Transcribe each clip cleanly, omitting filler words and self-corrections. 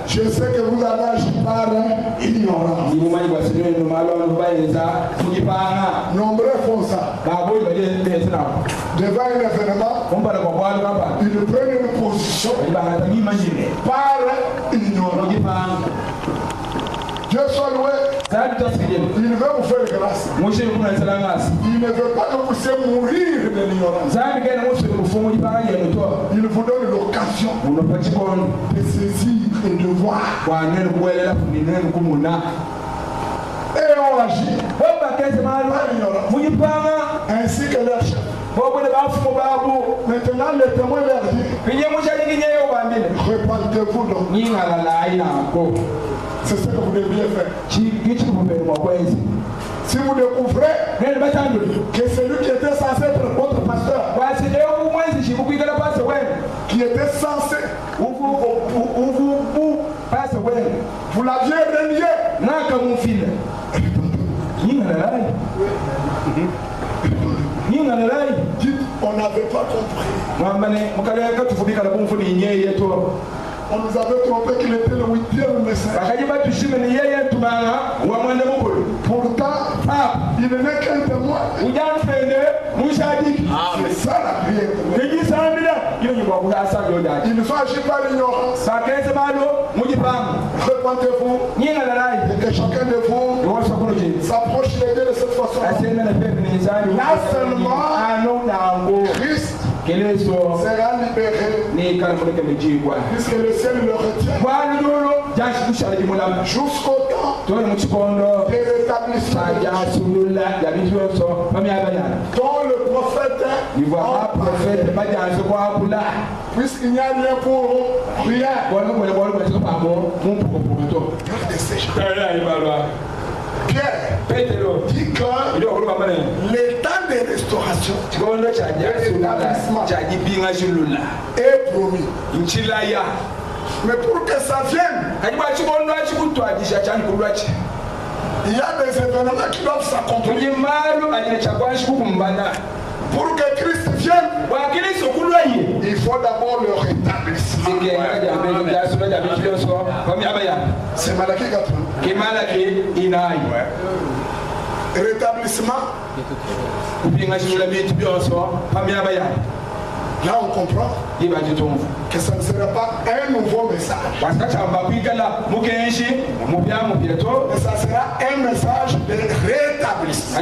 Je sais que vous avez agi par ignorance. Nombreux font ça. Devant un événement, ils prennent une position par ignorance. Dieu soit loué. Il veut vous faire grâce. Il ne veut pas que vous puissiez mourir de l'ignorance. Il vous donne l'occasion de saisir et de voir. Et on agit par l'ignorance. Ainsi que leur chef. Maintenant, le témoin leur dit, repentez-vous donc. C'est ce que vous deviez faire. Si vous découvrez que celui qui était censé être votre pasteur, qui était censé vous l'aviez renié, dites, on n'avait pas compris. On nous avait trompé qu'il était le 8e message. Pourtant, il n'est qu'un témoin. C'est ça la prière. Il faut agir par l'ignorance. Repentez-vous et que chacun de vous s'approche de Dieu de cette façon. Là seulement, Christ sera libéré, puisque le ciel le retient jusqu'au temps de rétablissement dont le prophète puisqu'il n'y a rien pour rien. Pierre dit que l'état de restauration est promis. Mais pour que ça vienne, il y a des événements qui doivent s'accomplir. Pour que Christ vienne, il faut d'abord le rétablissement. C'est Malachie 4. Rétablissement. Là on comprend que ça ne sera pas un nouveau message. Mais ça sera un message de rétablissement.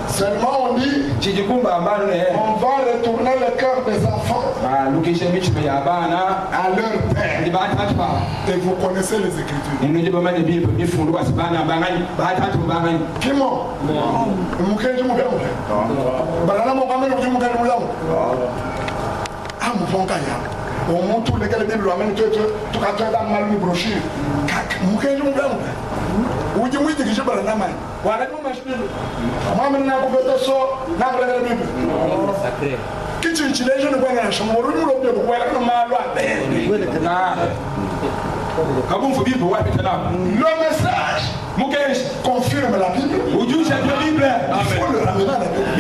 Seulement on dit, on va retourner le cœur des enfants à leur père. Et vous connaissez les Écritures. Qui m'ont au moment où les gars de Bible amènent tout à fait mal une brochure. Où dit oui, je parle d'un mal. Voilà, nous m'achetons. Moi, maintenant, vous faites ça, n'a pas la Bible. Qui tu les jeunes voient la chambre, nous l'avons dit, voilà, nous m'avons le message confirme la Bible. Il faut le ramener à la Bible.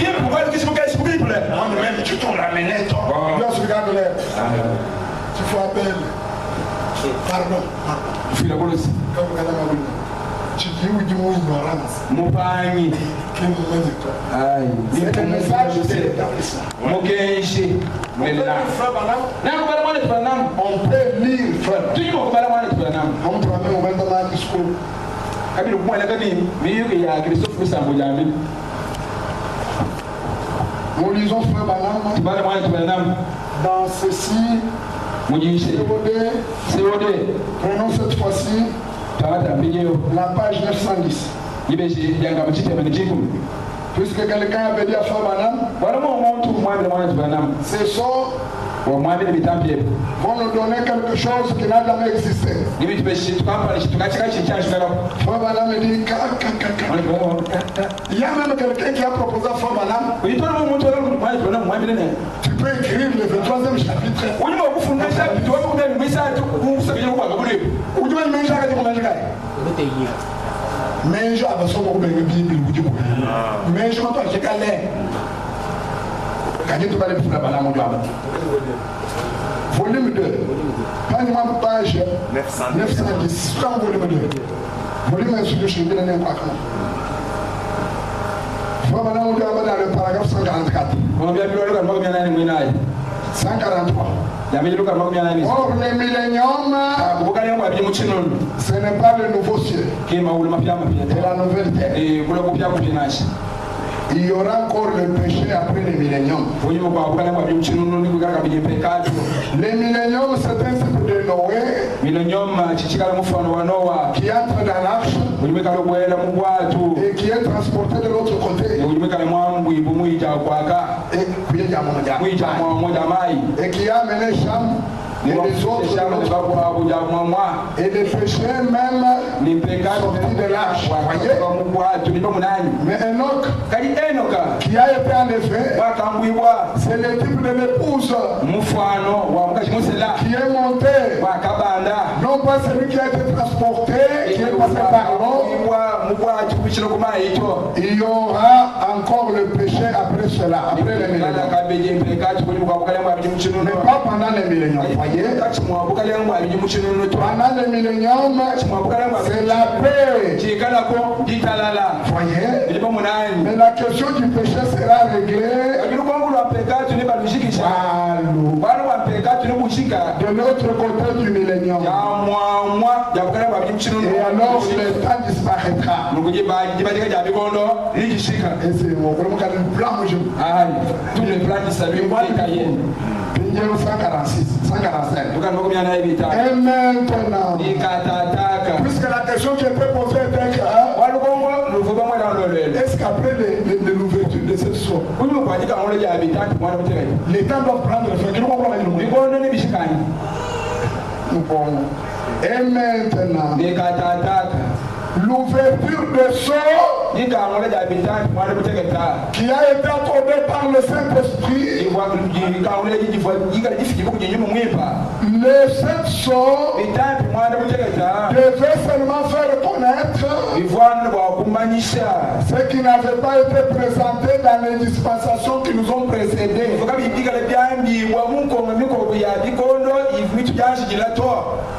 Même tu t'en ramenais, toi. Bien sûr, regarde-les. Tu faut appeler. Pardon. Tu dis oui, dis-moi ignorance. C'est un message de l'établissement. On peut lire frère. On prend un moment dans un discours. Nous lisons frère Banam dans ceci. COD. Prenons cette fois-ci la page 910. Puisque quelqu'un avait dit à frère Banam, ce sont vont nous donner quelque chose qui n'a jamais existé. Frère Banam me dit, il y a même quelqu'un qui a proposé à frère Banam, tu peux écrire le 23e chapitre. Mais je avais son Bible, mais je m'entends, j'ai calé. Quand tu parles de frère Banam, page 910. Quand vous voulez me dire, volume institution, vous n'avez pas comment. Maintenant, on doit dans le paragraphe 144. 143. Or, le millénium, ce n'est pas le nouveau ciel et la nouvelle terre. Il y aura encore le péché après le millénium. Le millénium, c'est un type de Noé qui entre dans l'arche et qui est transporté de l'autre côté. Et qui a amené Cham et les autres et les péchés même sortis de l'arche. Mais Enoch, qui a été en effet, c'est le type de l'épouse qui est monté, non pas celui qui a été transporté, qui est passé par l'eau. Il y aura encore le péché après cela, après les milléniums. Mais pas pendant les milléniums. Pendant le millénium, c'est la paix. Voyez? Mais la question du péché sera réglée de l'autre côté du millénium. Et alors le temps disparaîtra. Et c'est vraiment le plan. Tous les plans du salut. 146, 145. Et maintenant, puisque la question qui était posée était est-ce qu'après l'ouverture de cette source, les temps doivent prendre fin? Et maintenant, l'ouverture de sceaux qui a été accordée par le Saint-Esprit, les 7 sceaux devaient seulement faire connaître ce qui n'avait pas été présenté dans les dispensations qui nous ont précédés.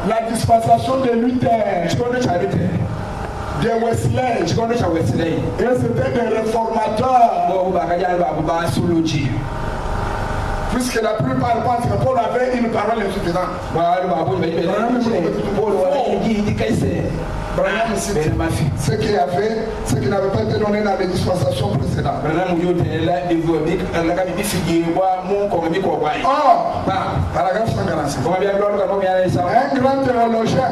La dispensation de Luther, de Wesley, et c'était des réformateurs. Puisque la plupart pensent que Paul avait une parole insuffisante. Ce qu'il a fait, ce qui n'avait pas été donné dans les dispensations précédentes. Or, paragraphe 146. Un grand théologien,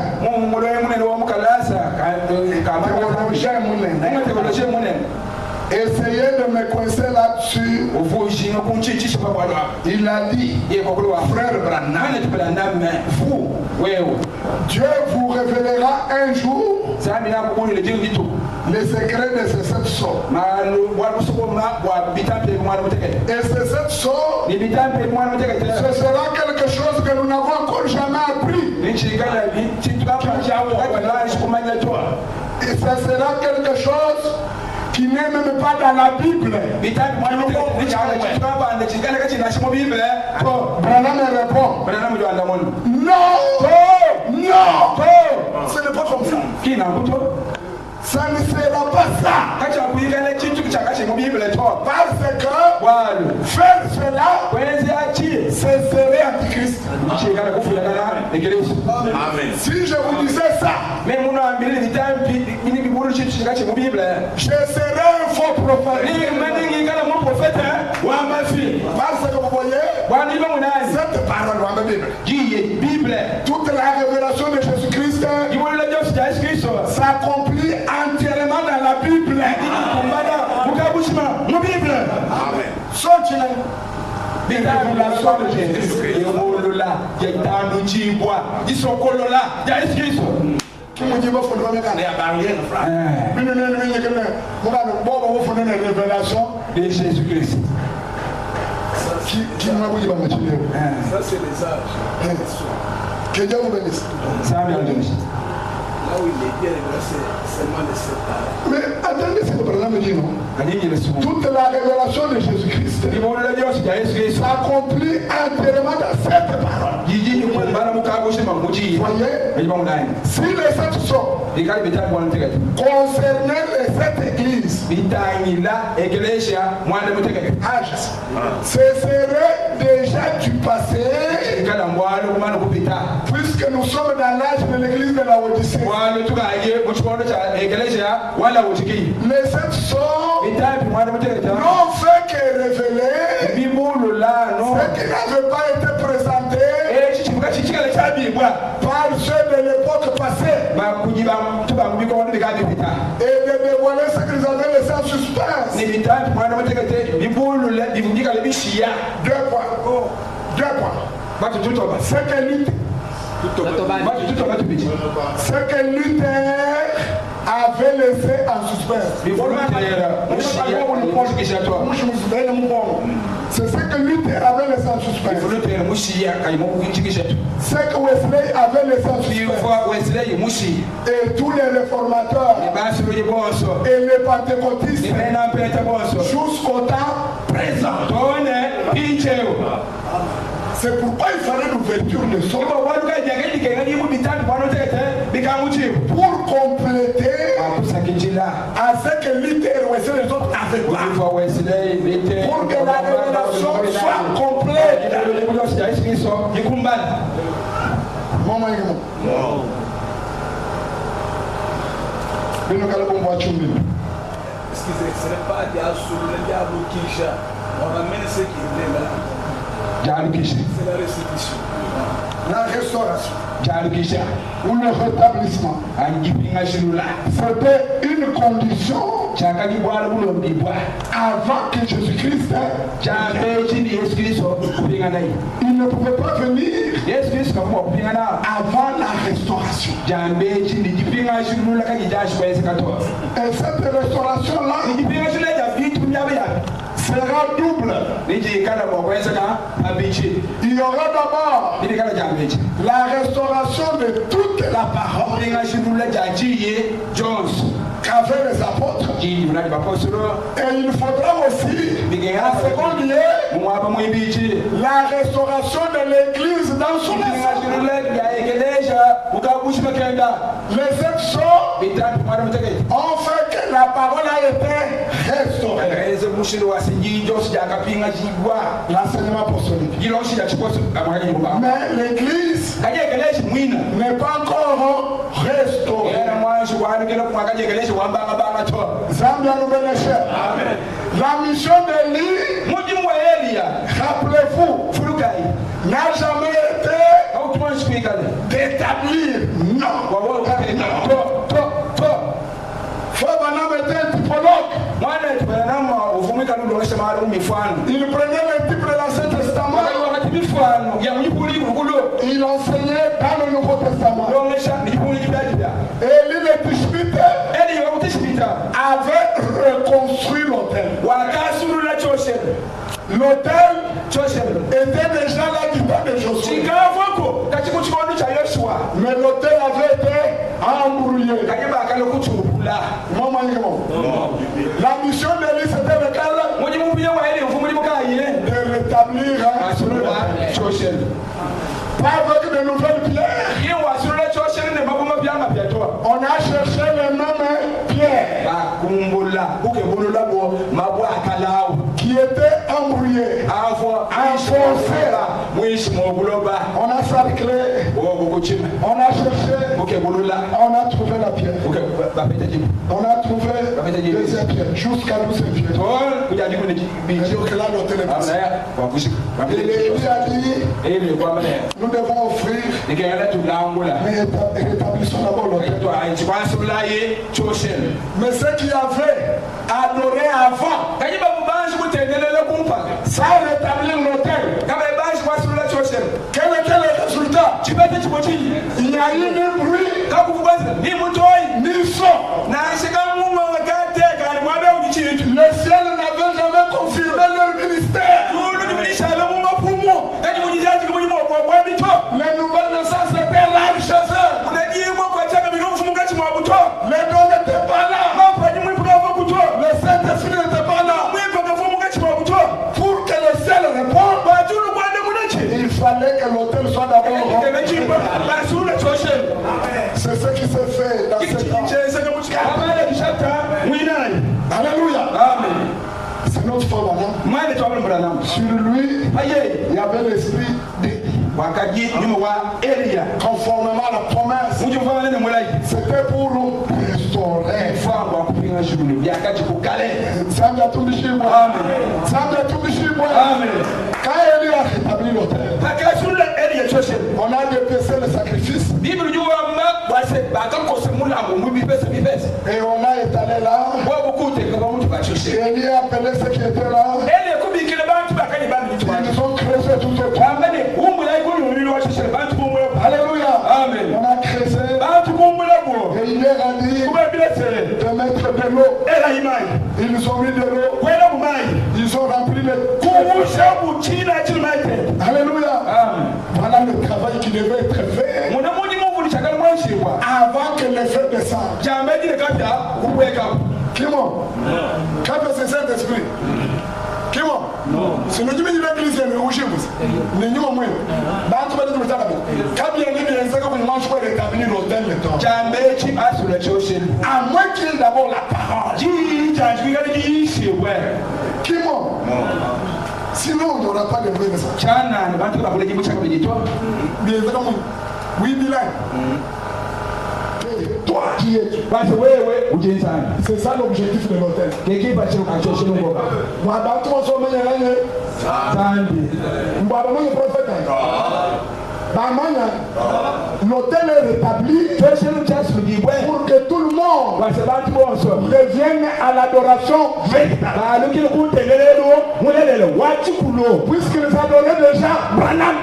essayez de me coincer là-dessus. Il a dit, frère Branham, Dieu vous révélera un jour les secrets de ces 7 sceaux. Et ces 7 sceaux, ce sera quelque chose que nous n'avons encore jamais appris. Et ce sera quelque chose qui n'est même pas dans la Bible. Branham répond, non, ce n'est pas comme ça. Ça ne sera pas ça. Parce que faire cela, c'est serait antichrist. Si je vous disais ça, je serais un faux prophète. Parce que vous voyez, cette parole de Bible, toute la révélation de Jésus-Christ s'accomplit entièrement dans la Bible. Des révélations de Jésus-Christ. Qui me dit qu'il faut donner la barrière, une révélation de Jésus-Christ. Qui m'a dit ça, c'est les âges. Que Dieu vous bénisse. Là où il est bien, c'est seulement les 7 ans. Mais attendez, c'est le problème dit non. Toute la révélation de Jésus-Christ s'accomplit entièrement dans cette parole. Si les 7 sont concernant les 7 églises, ce serait déjà du passé, puisque nous sommes dans l'âge de l'église de la Odyssée. Les 7 sont n'ont fait que révéler ce qui n'avait pas été présenté par ceux de l'époque passée et de dévoiler ce qu'ils avaient laissé en suspense. 2 points. C'est que Luther avait laissé en suspense. C'est ce que Luther avait laissé en suspense. C'est que Wesley avait laissé en suspense. Et tous les réformateurs et les pentecôtistes jusqu'au temps présent. C'est pourquoi il fallait l'ouverture de son pour compléter à ce que Luther et les autres avaient pas. Pour que la révélation soit complète. Excusez, ce n'est pas diable sur le diable qui cherche. On amène ce qui est là. C'est la restitution. La restauration ou le rétablissement. C'était une condition avant que Jésus-Christ il ne pouvait pas venir avant la restauration. Et cette restauration-là sera double. Il y aura d'abord la restauration de toute la parole qu'avaient les apôtres. Et il faudra aussi, en second lieu, la restauration de l'église dans son ensemble. Les 7 choses ont fait que la parole a été restaurée. L'enseignement apostolique. Mais l'église n'est pas encore restaurée. La mission d'Élie, rappelez-vous, n'a jamais été d'établir. Non. Fabanam était un typologue. Il prenait les types de l'Ancien Testament. Il enseignait dans le Nouveau Testament. Et l'île de Tishbite avait reconstruit l'autel. L'autel était déjà là du temps de Josué. Mais l'autel avait été embrouillé. La mission d'Élie c'était lequel? De rétablir pas avec de nouvelles pierres. On a cherché les mêmes pierres qui étaient embrouillées, enfoncées. On a cerclé, on a cherché, on a trouvé la pierre. On a trouvé deuxième pierre jusqu'à nous cette pierre. Et Lévi a dit, nous devons offrir, mais rétablissons d'abord l'autel. Mais ceux qui avaient adoré avant, ça a rétabli l'autel. Quel était le résultat? Il n'y a eu ni bruit, ni son. Le ciel n'avait jamais confirmé leur ministère. Les nouvelles naissances étaient là chez eux. Les dons n'étaient pas là. Le Saint-Esprit n'était pas là. Pour que le ciel réponde, il fallait que l'autel soit d'abord. C'est ce qui s'est fait dans ce temps. Alléluia. Amen. C'est notre frère Branham. Sur lui, il y avait l'esprit de conformément à la promesse. C'était pour nous restaurer. Quand Élie a rétabli l'autel, on a dépaissé le sacrifice. Et on a étalé là. Élie a appelé ceux qui étaient là. Ils ont creusé tout autour. Alléluia. Amen. On a creusé. Et il leur a dit de mettre de l'eau. Ils ont mis de l'eau. Ils ont rempli le Alléluia. Amen. Voilà le travail qui devait être fait. Avant que les feux descendent. Comment? Quand c'est Saint-Esprit. Comment? Si nous disons l'église, nous nous à moins qu'il ait d'abord la parole. Comment? Sinon, on n'aura pas de vrai message. Oui, Milan. Toi qui es. C'est ça l'objectif de l'hôtel. L'hôtel est rétabli pour que tout le monde revienne à l'adoration véritable. Puisqu'il s'adorait déjà Branham,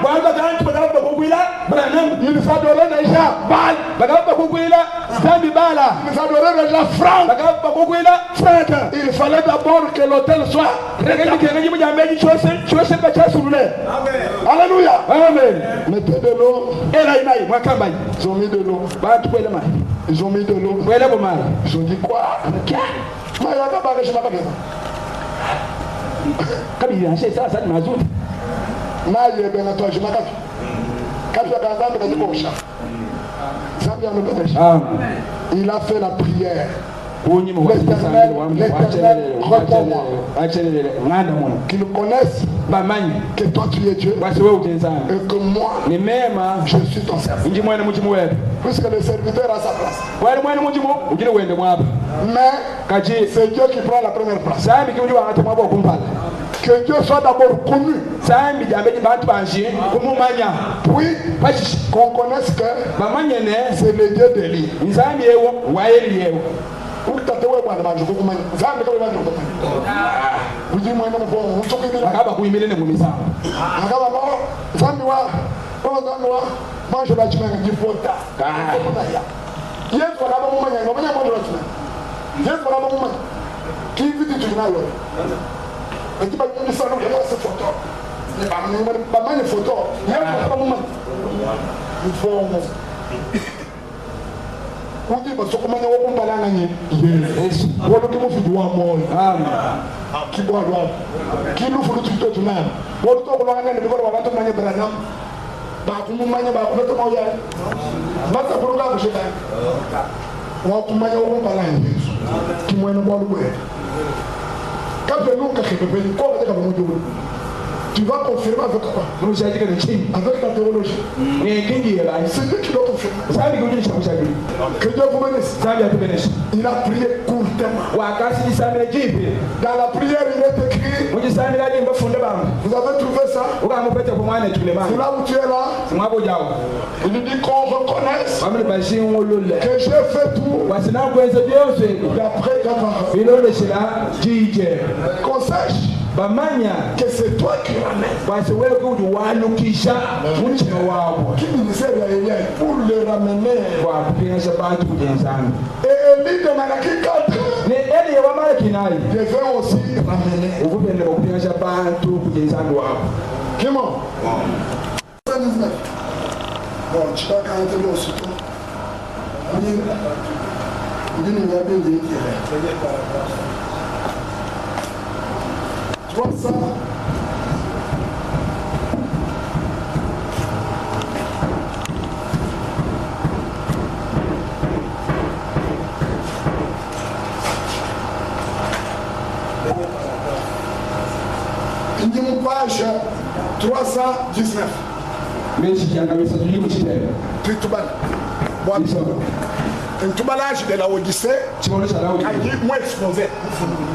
il s'adorait déjà Baal, il s'adorait déjà Franck. Il fallait d'abord que l'hôtel soit rétabli. Alléluia. Amen. Mettez de l'eau. Ils ont mis de l'eau. Ils ont mis de l'eau. Ils ont dit quoi? Il a fait la prière. L'Éternel, réponds-moi. Qu'ils connaissent que toi tu es Dieu et que moi je suis ton serviteur. Puisque le serviteur a sa place. Mais c'est Dieu qui prend la première place. Que Dieu soit d'abord connu. Puis qu'on connaisse que c'est le Dieu d'Élie. Tu vas confirmer avec quoi? Avec ta théologie. C'est Dieu qui doit confirmer. Que Dieu vous bénisse. Il a prié courtement. Dans la prière, il est écrit. Vous avez trouvé ça? C'est là où tu es là. Il dit qu'on reconnaisse que j'ai fait tout. D'après ta parole. Qu'on sache que c'est toi qui ramènes. Qui ministère pour le ramener. Et Élie de Malachie 4 devait aussi ramener. Comment? Bon, tu vas quand même aussi. Tu vois ça? 319. Ntubalaji de la Odyssée, qui moins exposé.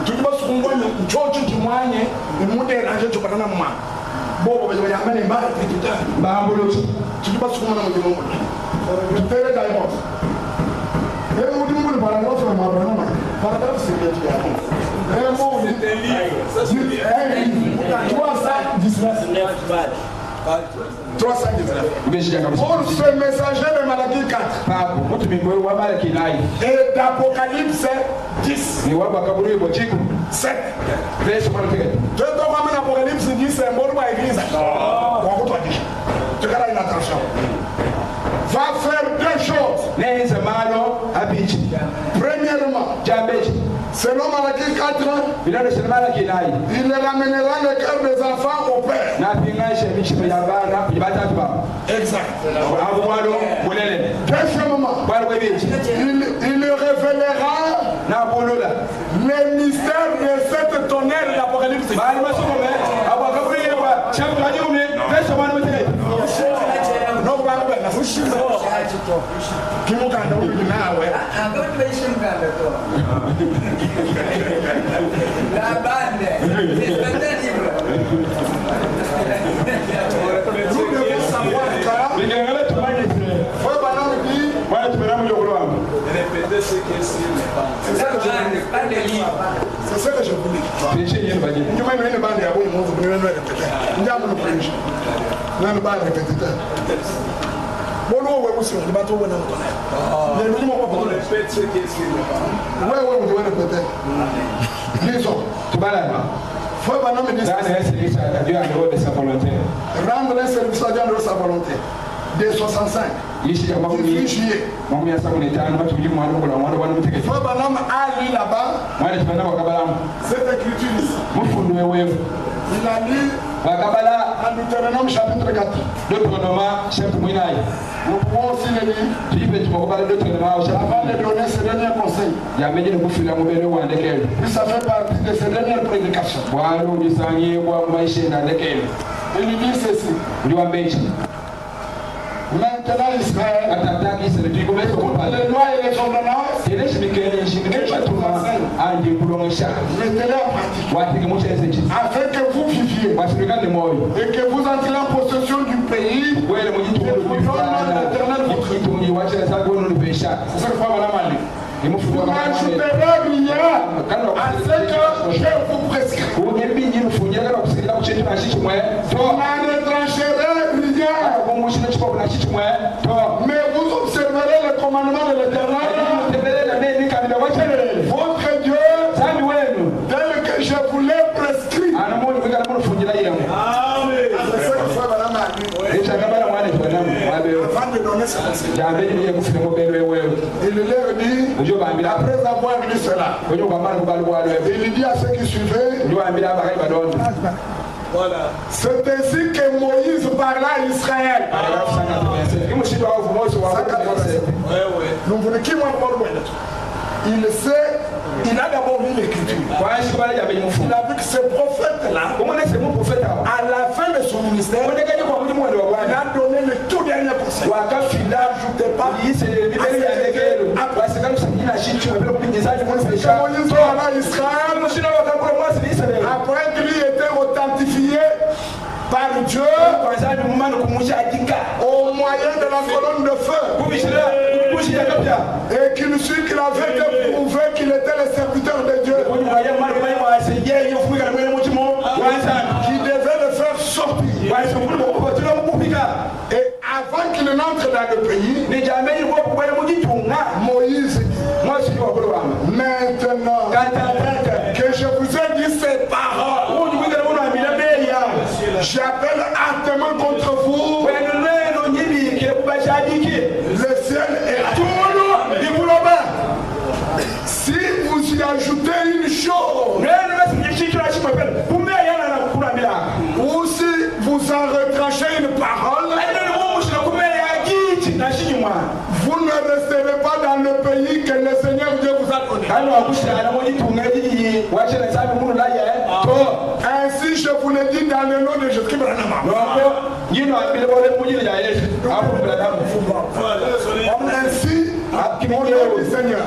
Tu dois se comprendre, tu as du moyen, le monde est rangé, tu parles à moi. Bon, je vais amener un bar et tout ça. Tu dois se comprendre, tu peux aller dans le monde. Et vous dites, vous parlez de ma brana. Paragraphe, c'est que tu as. Et bon, c'est un livre. 319. Pour ce messager de Malachie 4 et d'Apocalypse 10 7. Tu dois ramener Apocalypse 10, c'est un mot de l'église. Tu gardes une attention. Va faire deux choses. Premièrement, selon Malachie 4, il ramènera le cœur des enfants au Père. Exact. Deuxièmement, il révélera les mystères de cette tonnerre de l'Apocalypse. C'est ce que je voulais. Rendre un service à Dieu de sa volonté. Dès 65. Frère Branham a lu là-bas cette écriture ici. Il a lu en Deutéronome chapitre 4. Nous pouvons aussi le lire avant de donner ce dernier conseil. Puis ça fait partie de ces dernières prédications. Il dit ceci. Maintenant Israël, les lois et les ordonnances, mettez-les en pratique, afin que vous viviez et que vous entrez en possession du pays et vous donne l'éternel votre Dieu. C'est ce que Madame a lu. Vous n'ajouterez rien à ce que je vous prescris. Vous n'en retrancherez rien. Mais vous observerez le commandement de l'Éternel, votre Dieu, tel que je vous l'ai prescrit. Amen. C'est ce que frère Branham a dit. Avant de donner ce conseil, il leur dit, après avoir dit cela, il dit à ceux qui suivaient, voilà. C'est ainsi que Moïse parla à Israël. Il sait, il a d'abord lu l'écriture. Il a vu que ce prophète-là, à la fin de son ministère, il a donné le tout dernier conseil. N'ajoutez pas. Moïse parla à Israël. Après qu'il était authentifié par Dieu au moyen de la colonne de feu et qu'il sut qu'il avait prouvé qu'il était le serviteur de Dieu qui devait le faire sortir. Et avant qu'il n'entre dans le pays, Moïse dit, maintenant que je vous ai dit ces paroles, j'appelle hâtement contre vous le ciel et la terre. Si vous y ajoutez une chose, ou si vous en retranchez une parole, vous ne resterez pas dans le pays que le Seigneur Dieu vous a donné. Ainsi je vous le dis dans le nom de Jésus-Christ. Ainsi, mon Dieu Seigneur,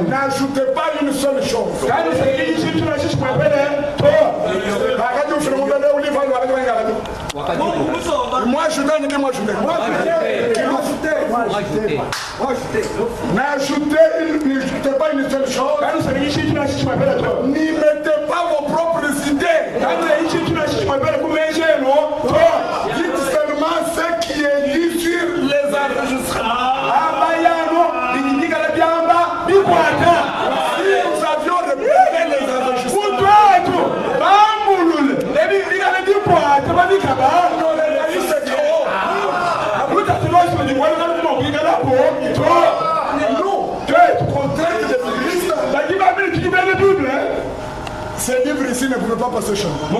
n'ajoutez pas une seule chose. Moi je donne, moi je donne. N'ajoutez pas une seule chose. N'y mettez pas vos propres idées. Dites seulement ce qui est dit sur les enregistrements. Si nous avions repéré les enregistrements, ces livres ici ne pouvaient pas passer chez nous.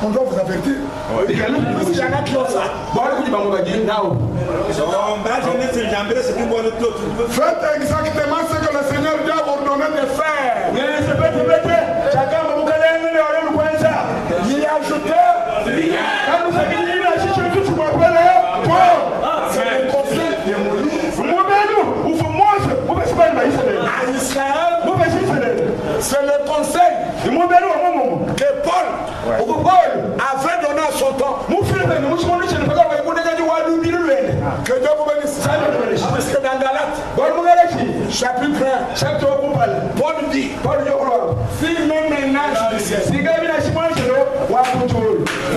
On doit vous avertir. Il y en a qui ont ça. Faites exactement ce que le Seigneur Dieu a ordonné de faire. N'y ajoutez rien. C'est le conseil de Moïse. À Israël, c'est le conseil que Paul avait donné à son temps. Que Dieu vous bénisse. Parce que dans Galates, chapitre 1, Paul dit, si même maintenant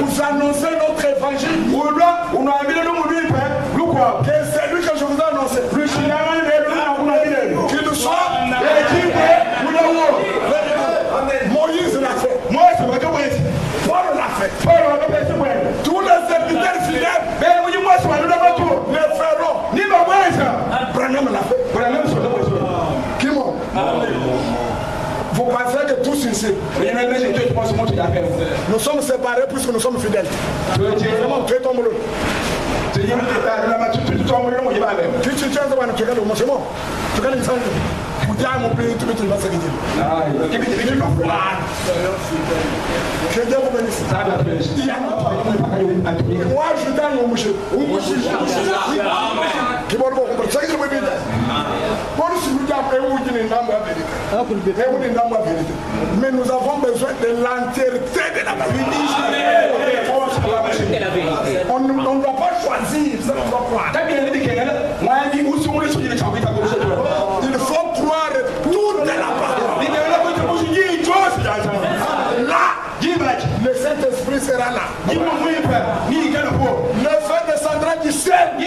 vous annoncez notre évangile, que c'est lui que je vous ai annoncé, qu'il soit Moïse l'a fait. Paul l'a fait. Tous les serviteurs fidèles les feront. Branham l'a fait. Qui m'ont? Vous pensez que tous ici, nous sommes séparés puisque nous sommes fidèles. Vraiment, tu es ton boulot. Tu je Dieu vous bénisse. Moi je donne au mouché. Mais nous avons besoin de l'entièreté de la vérité. On ne doit pas choisir. Il faut croire toute la parole. Là, le Saint-Esprit sera là. Le feu descendra du ciel. Et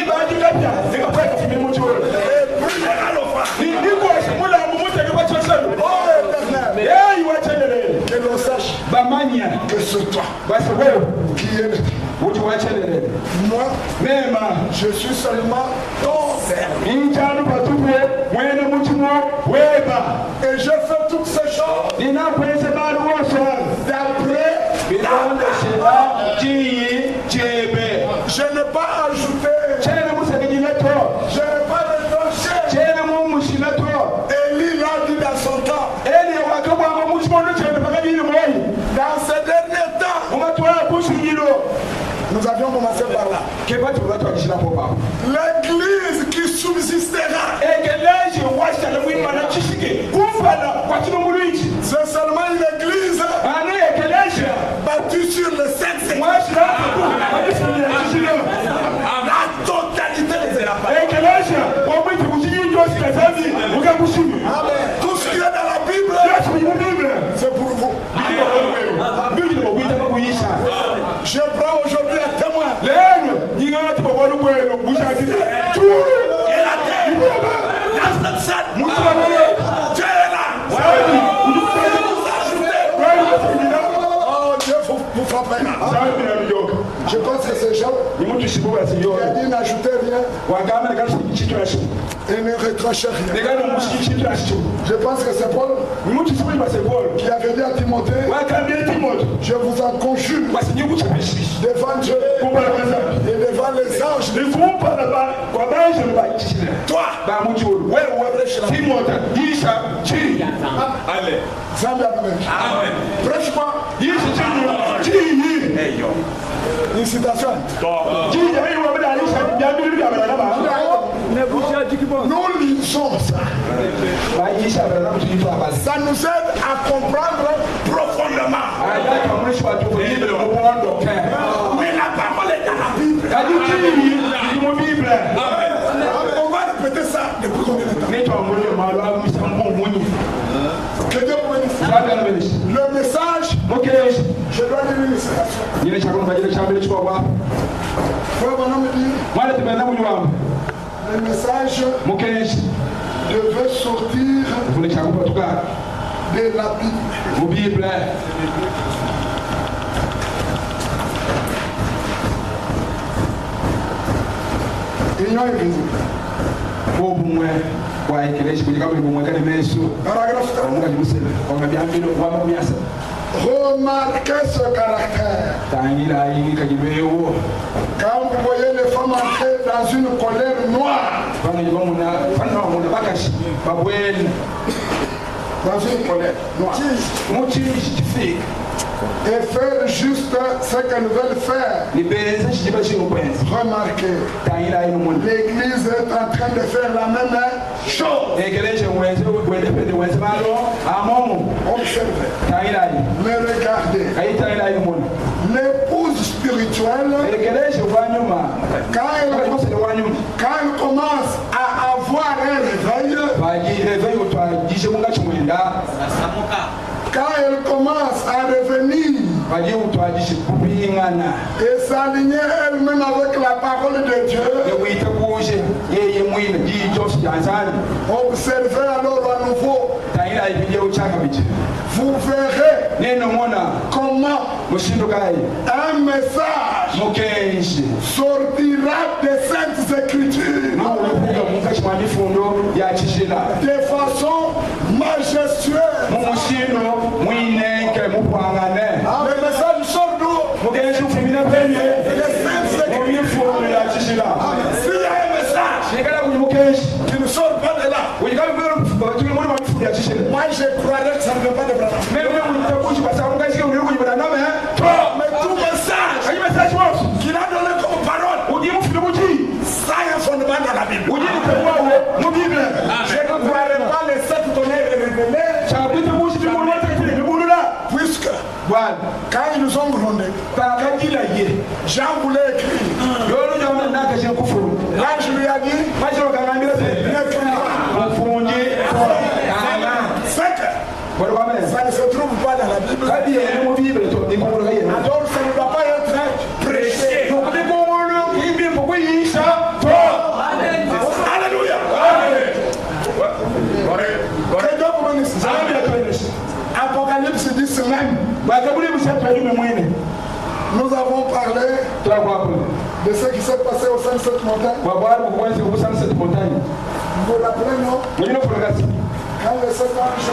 brûlera l'offrande. Oh éternel, que l'on sache que c'est toi qui es moi, je suis seulement ton serviteur. Et je fais toutes ces choses d'après je n'ai pas ajouté, je n'ai pas retranché. Élie l'a dit dans son temps. Dans ces derniers temps, nous avions commencé par là. L'église qui subsistera, c'est seulement une église bâtie sur le sexe. La totalité des élapages. Tout ce qui est dans la Bible, c'est pour vous. Je prends aujourd'hui un témoin. Et la terre, dans cette salle, Dieu est là. Oh Dieu, vous frappez là. Je pense que ces gens, il a dit n'ajoutez rien et ne retranchez rien. Je pense que c'est Paul qui avait dit à Timothée, je vous en conjure devant Dieu et devant les anges. Toi, Amen. Prêche-moi. Une citation. Nous lisons ça. Ça nous aide à comprendre profondément. Mais la parole est dans la Bible. On va répéter ça depuis combien de temps? Que Dieu vous bénisse. Le message, je dois lire une citation. Frère Bonhomme me dit, le message devait sortir de la Bible. Il y a une raison. Remarquez ce caractère. Quand vous voyez les femmes entrer dans une colère noire, dans une colère noire, et faire juste ce qu'elles veulent faire. Remarquez, l'Église est en train de faire la même chose. Observez, mais regardez, l'épouse spirituelle, quand elle commence à avoir un réveil, quand elle commence à revenir et s'aligner elle-même avec la parole de Dieu, observez alors à nouveau. Vous verrez comment un message sortira des Saintes Écritures de façon majestueuse. Le message sort d'où? Des Saintes Écritures. S'il y a un message qui ne sort pas de là, moi je croirais que ça ne vient pas de Branham. Mais tout message qu'il a donné comme parole, ça a un fondement dans la Bible. Je ne croirais pas les 7 tonnerres révélés, puisque quand ils nous ont grondé, Jean voulait écrire. L'ange lui a dit, ça ne se trouve pas dans la Bible. Alors ça ne va pas être prêché. Alléluia. Apocalypse 10 même. Nous avons parlé de ce qui s'est passé au sein de cette montagne. Vous vous rappelez, non? Quand les 7 anges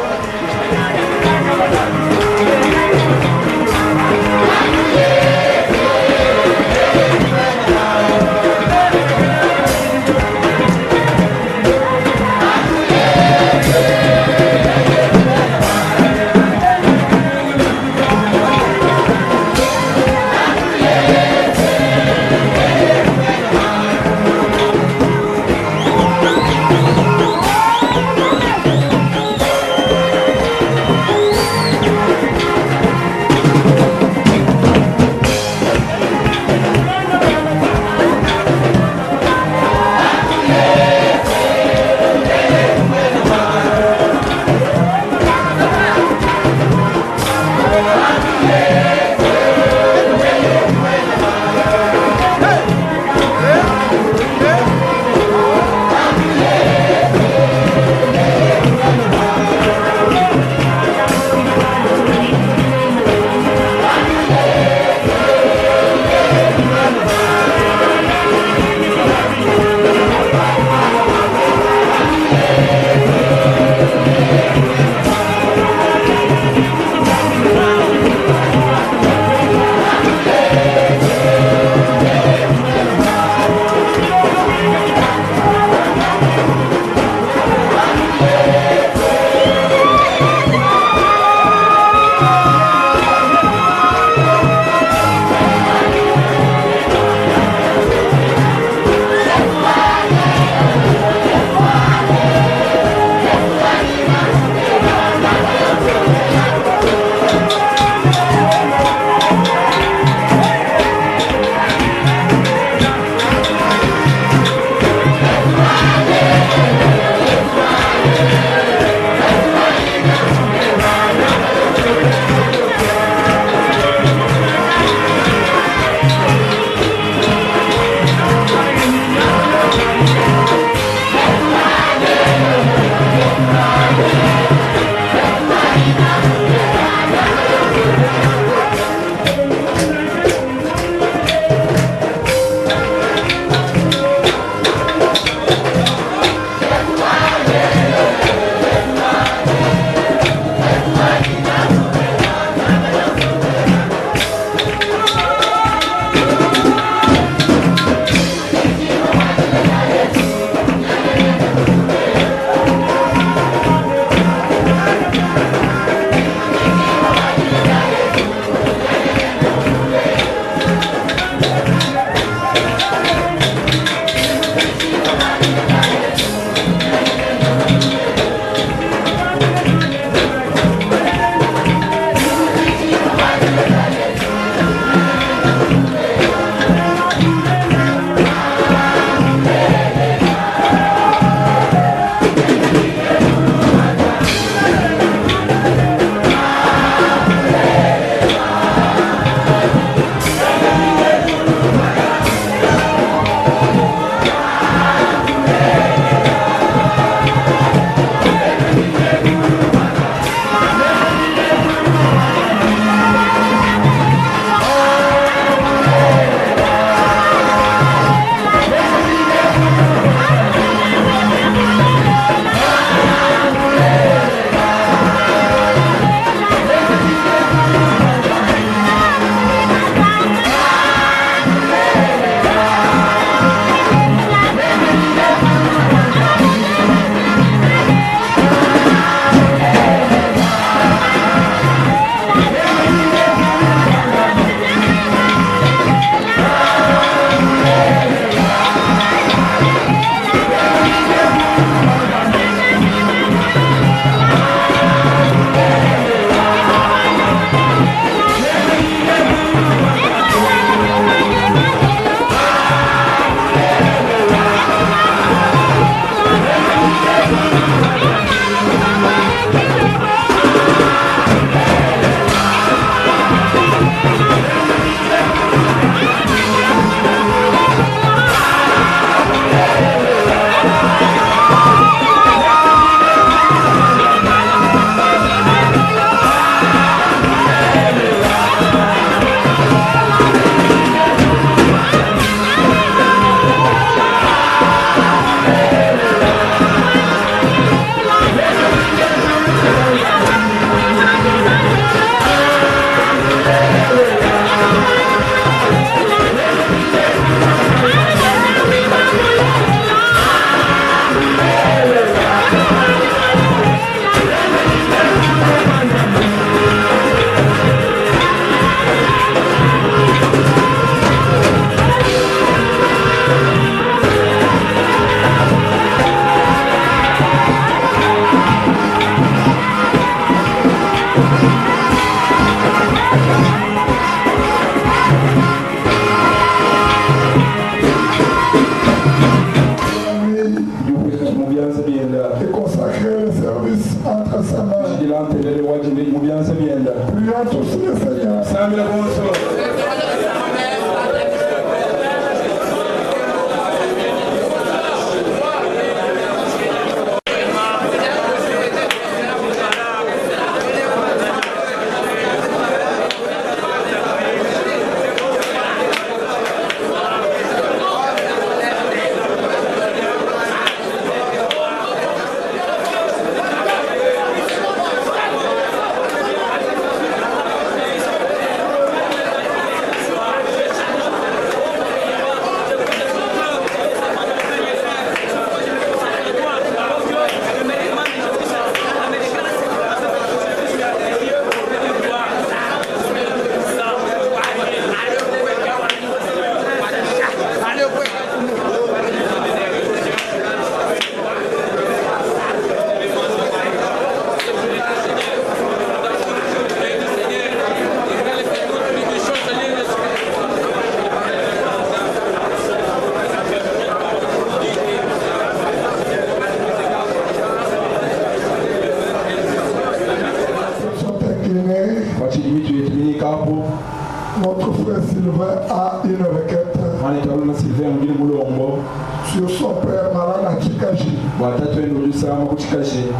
sur son père malade à Chikaji,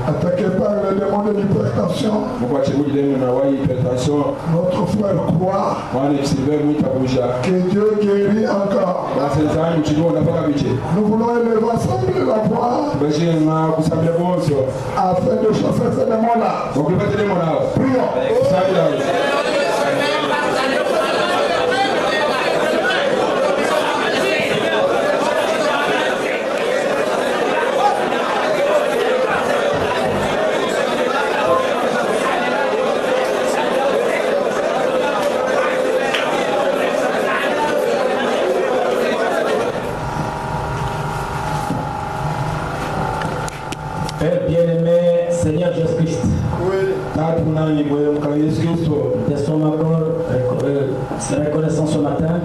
attaqué par le démon de l'hypertension. Notre frère croit que Dieu guérit encore. Nous voulons élever ensemble la voix afin de chasser ces démons-là. Prions. Père bien-aimé, Seigneur Jésus-Christ, nous sommes encore reconnaissants ce matin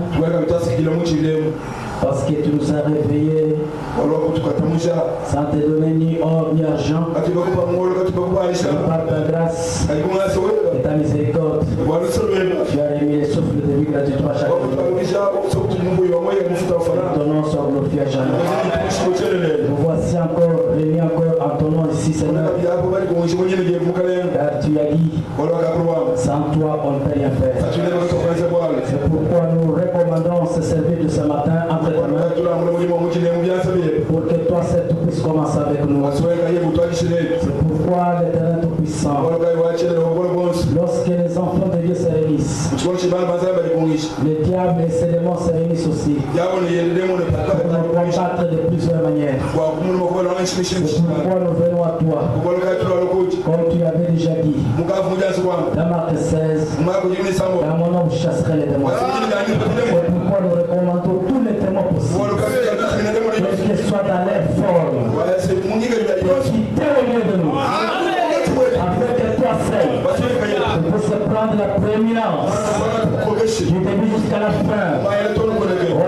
parce que tu nous as réveillés sans te donner ni or ni argent, par ta grâce et ta miséricorde. Tu as remis les souffles de vie gratuitement à chaque jour. Ton nom soit glorifié à jamais. Nous voici encore réunis encore en ton nom ici, Seigneur. Car tu as dit, sans toi on ne peut rien faire. C'est pourquoi nous recommandons ce service de ce matin entre tes mains, pour que toi seul tu puisses commencer avec nous. C'est pourquoi l'Éternel Tout-Puissant, lorsque les enfants de Dieu se réunissent, le diable et ses démons se réunissent aussi pour nous combattre de plusieurs manières. C'est pourquoi nous venons à toi, comme tu avais déjà dit dans Marc 16, dans mon nom je chasserai les démons. C'est pourquoi nous recommandons tous les démons possibles, quels qu'ils soient dans leur forme, qui t'est au milieu de nous, afin que toi seul tu puisses prendre la prééminence du début jusqu'à la fin. Oh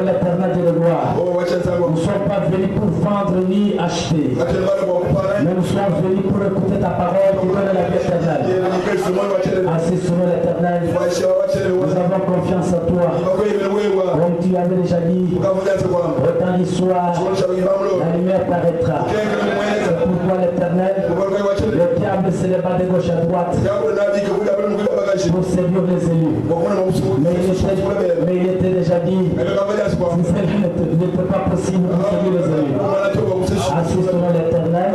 l'Éternel de gloire, nous ne sommes pas venus pour vendre ni acheter, mais nous sommes venus pour écouter ta parole qui donne la vie éternelle. Assis sur nous l'Éternel, nous avons confiance en toi. Comme tu avais déjà dit, autant du soir, la lumière paraîtra. C'est pourquoi l'Éternel, le diable se débat de gauche à droite pour séduire les élus. Mais il était déjà dit, si cela n'était pas possible pour séduire les élus. Assis sur nous l'Éternel,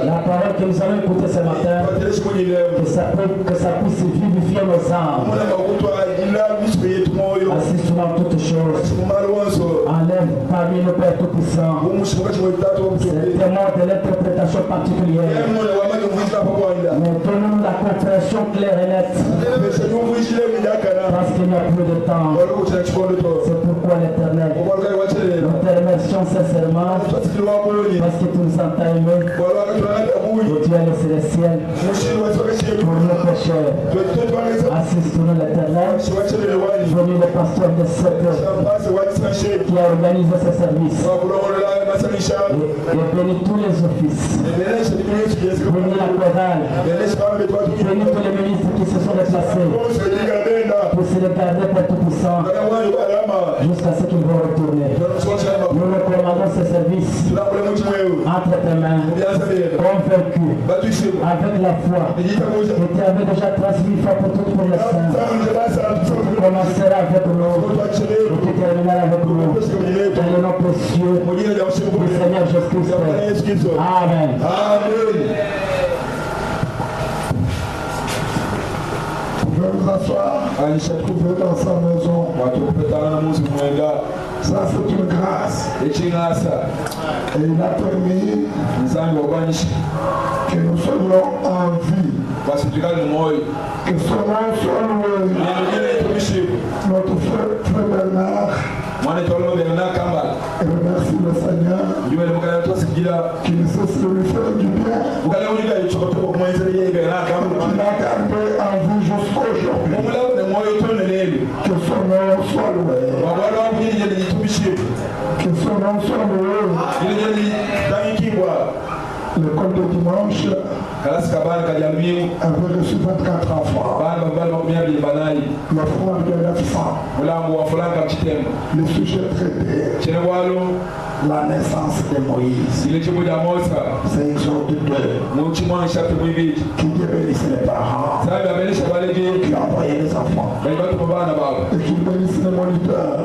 la parole que nous allons écouter ce matin, que ça puisse vivifier nos âmes. Assis sur nous toutes choses. Enlève parmi nos pères tout-puissants c'est tellement de l'interprétation particulière. Mais donne-nous la compréhension claire et nette. Parce qu'il n'y a plus de temps. C'est pourquoi l'Éternel, nous te remercions sincèrement parce que tu nous as aimés. Et tu as laissé le ciel pour nos pécheurs. Assis sur nous l'Éternel, venu le pasteur de cette qui a organisé ce service. Et bénis tous les offices. Bénis la chorale. Bénis tous les ministres qui se sont déplacés pour se regarder pour tout-puissant jusqu'à ce qu'ils vont retourner. Nous recommandons ce service entre tes mains, convaincus, avec la foi que tu avais déjà transmis foi pour tout pour les saints. Tu commenceras avec nous et tu termineras avec nous. Dans le nom précieux du Seigneur Jésus-Christ. Amen. Vous pouvez vous asseoir. Trouvez dans sa maison. Ça c'est une grâce. Et il a permis que nous soyons en vie. Que son nom soit loué. Notre frère Bernard. Et remercie le Seigneur qui ne cesse de lui faire du bien. Qui l'a gardé en vie jusqu'aujourd'hui. Que son nom soit loué. Que son nom soit loué. L'école de dimanche avait reçu 24 enfants. L'offrande de 900. Le sujet traité. La naissance de Moïse. C'est Exode 2. Qui bénissait les parents. Qui envoyait les enfants. Et qui bénissait les moniteurs.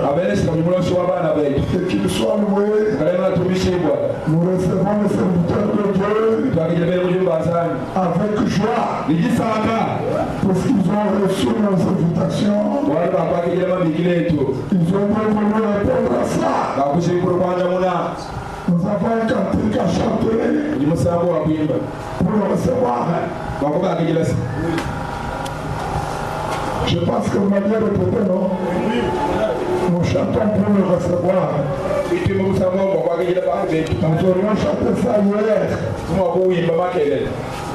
Et qu'il soit loué. Nous recevons les serviteurs de Dieu avec joie. Parce qu'ils ont reçu nos invitations. Ils ont voulu répondre à cela. Nous avons un cantique à chanter pour le recevoir. Je pense que vous m'aviez répété, non? Nous chantons pour le recevoir. Nous aurions chanté ça hier.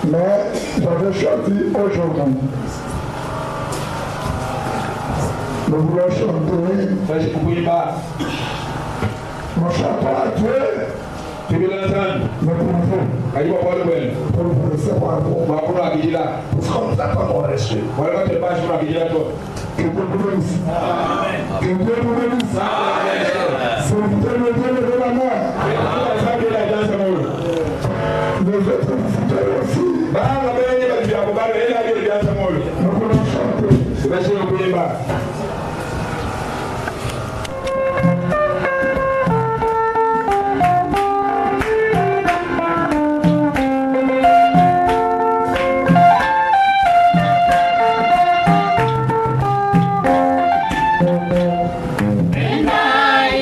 Mais j'avais choisi aujourd'hui. Nous voulons chanter. Nous chantons à Dieu. Mais pour vous, pour vous recevoir, parce qu'on nous attend au reçu. Que Dieu vous bénisse. Que Dieu vous bénisse. Si vous voulez Dieu, levez la main. Les autres visiteurs aussi. Nous voulons chanter. And I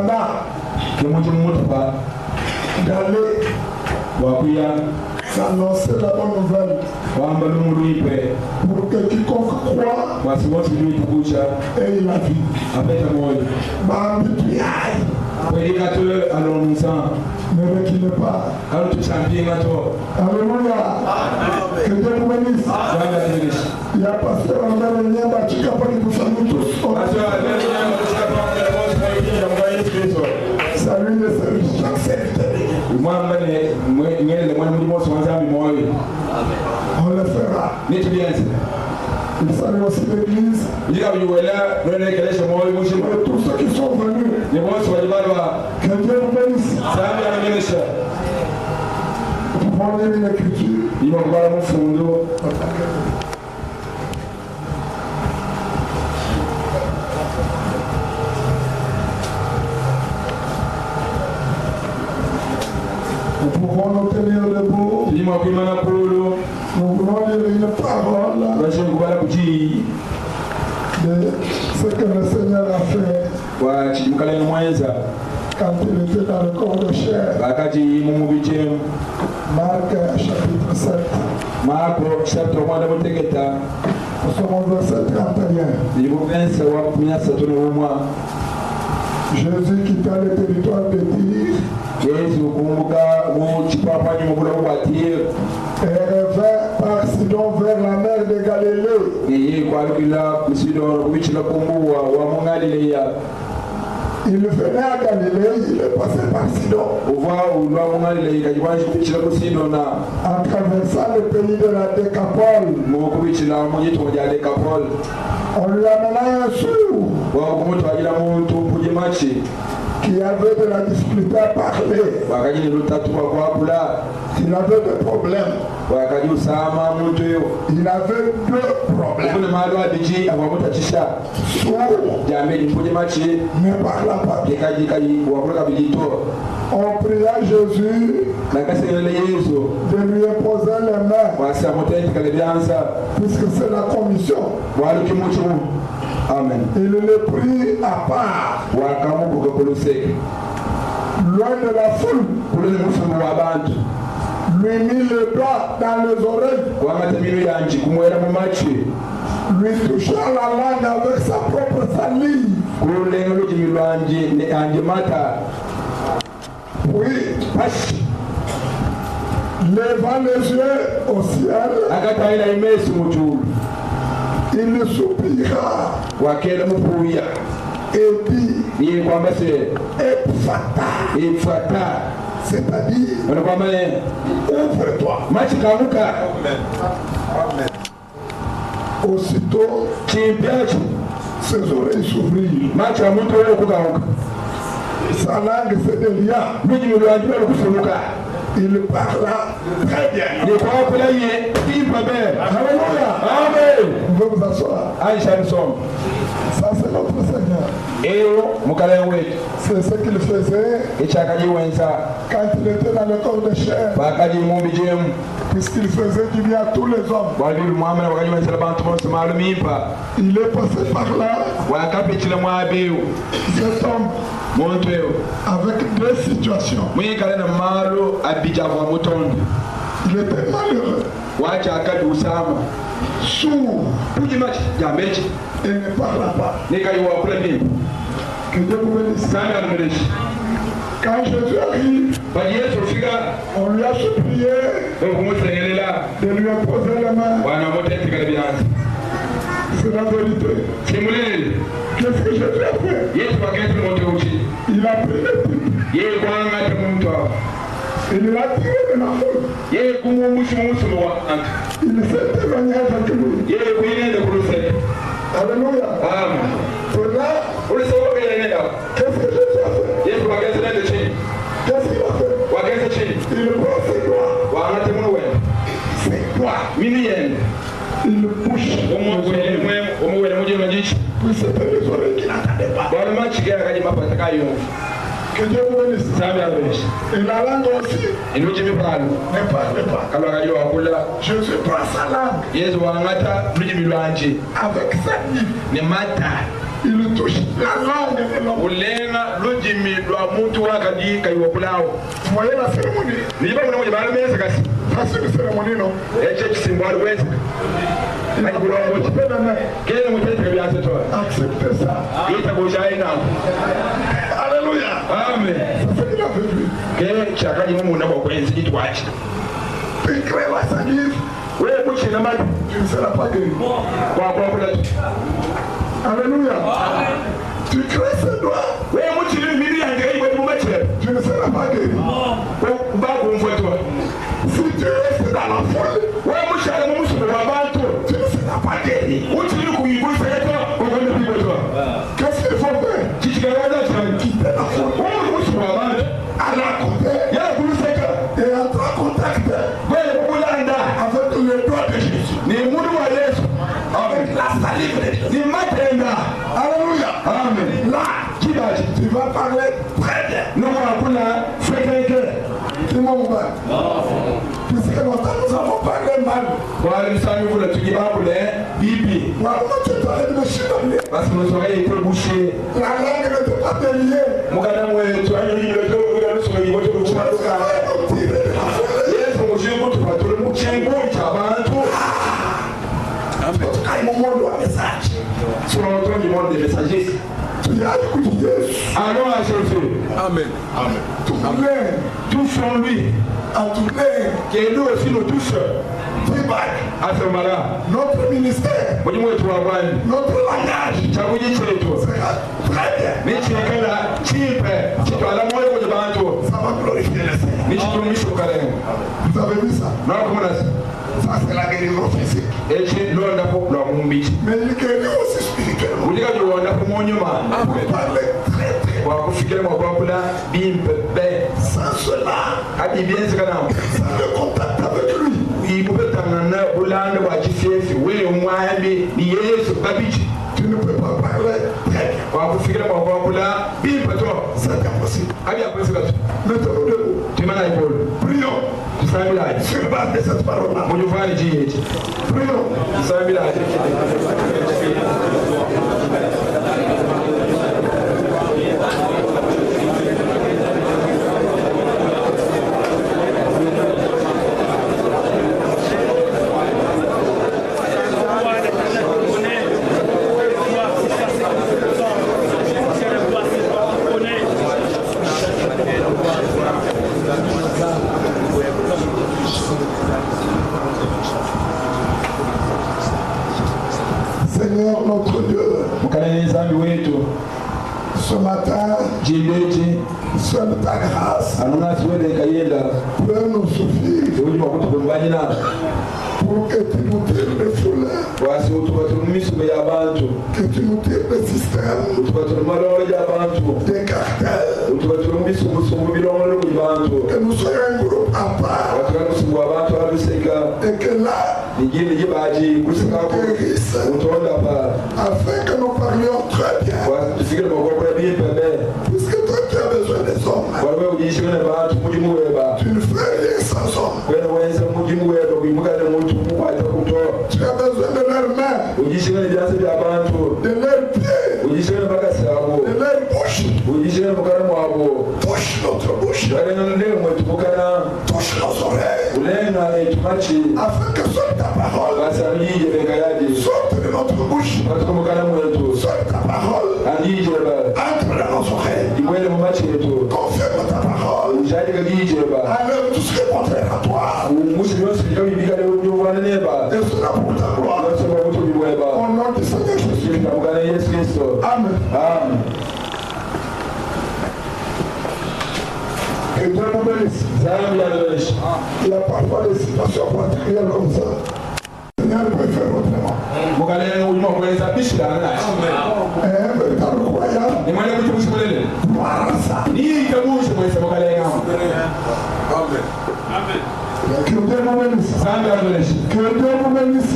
commandant d'aller s'annoncer la bonne nouvelle pour que quiconque croit ait la vie. Prédicateur, allons-nous-en. Ne reculez pas. Alléluia. Que Dieu vous bénisse. Il y a pasteur André Nyamba qui est capable de vous saluer tous. Salut les services, chaque serviteur. On le fera. Il salue aussi l'église. Et tous ceux qui sont venus. Que Dieu vous bénisse. Vous prenez une écriture. Nous pouvons nous tenir debout. Nous voulons lire une parole de ce que le Seigneur a fait quand il était dans le corps de chair. Marc chapitre 7. Nous sommes au verset 31. Jésus quitta le territoire de Tyr et revint par Sidon vers la mer de Galilée. Il venait à Galilée, il est passé par Sidon. En traversant le pays de la Décapole, on lui amena un sourd qui avait de la difficulté à parler. Il avait des problèmes. Il avait deux problèmes. Ne parla pas. On pria Jésus de lui imposer les mains, puisque c'est la commission. Amen. Il le prit à part, loin de la foule, lui mit le doigt dans les oreilles, lui toucha la langue avec sa propre salive. Puis, levant les yeux au ciel, il soupira et dit Ephphatha, c'est-à-dire ouvre-toi. Aussitôt, ses oreilles s'ouvrirent, sa langue se délia, il parla très bien. Alléluia. Amen. Vous pouvez vous asseoir. Ça, c'est notre Seigneur. C'est ce qu'il faisait quand il était dans le corps de chair, puisqu'il faisait du bien à tous les hommes. Il est passé par là. Cet homme avec deux situations. Il était malheureux, sourd, et ne parla pas. Que Dieu vous bénisse. Quand Jésus arrive, on lui a supplié de lui imposer la main. C'est la vérité. Qu'est-ce que Jésus a fait? Il a pris le type. Il l'a tiré de la foule. Il s'est éloigné avec lui. Alléluia. Amen. Et là, qu'est-ce que Jésus a fait? Qu'est-ce qu'il a fait? Il prend ses doigts. Ses doigts. Il bouge. Puis c'était les oreilles qui n'entendaient pas. Que Dieu vous bénisse. Et la langue aussi ne parle pas. Jésus prend sa langue avec sa vie. Il touche la langue de l'homme. Vous voyez la cérémonie? Parce que cérémonie, non? Acceptez ça. Alléluia. Amen. C'est ce qu'il avait vu. Tu crées la salive, tu ne seras pas guéri. Alléluia. Tu crées ce doigt, tu ne seras pas guéri. Si tu restes dans la foule, tu ne seras pas guéri. Qu'est-ce qu'il faut faire? Quitter la foule, aller à côté et entrer en contact avec le doigt de Jésus, avec la salive de Jésus. Alléluia. Amen. Là, tu vas parler très bien. Puisque nous avons parlé mal. Parce que nos oreilles étaient bouchées. La langue n'était pas déliée. Allons à Jésus. Amen. Amen. Touchons-lui. Que lui aussi nous touche. À ce moment-là, notre ministère, notre langage sera très bien. Ça va glorifier le Seigneur. Vous avez vu ça? Ça c'est la guérison physique. Mais il guérit aussi spirituellement. On peut parler très sans cela, sans le contact avec lui. Tu ne peux pas parler très bien. C'est impossible. Mettons-nous debout. Prions. Sur base de cette parole-là. Prions. Seigneur notre Dieu, ce matin, sois de ta grâce, peut nous suffire pour que tu nous tires de fouleurs, que tu nous tires de systèmes, des cartels, que nous soyons un groupe à part, et que là, tu nous guérisses, afin que nous parlions très bien, puisque toi tu as besoin des hommes, tu ne fais rien sans hommes, tu as besoin de leurs mains, de leurs pieds, de leur bouche. Touche notre bouche, touche nos oreilles, afin que sorte ta parole, sorte de notre bouche, sorte ta parole, entre dans nos oreilles, confirme ta parole, enlève tout ce qui est contraire à toi, et cela pour ta gloire, au nom du Seigneur Jésus. Amen. Amen. Que Dieu nous bénisse. Il y a parfois des situations particulières comme ça. Le Seigneur peut faire autrement. Un véritable croyant voir ça. Que Dieu nous bénisse. Que Dieu nous bénisse.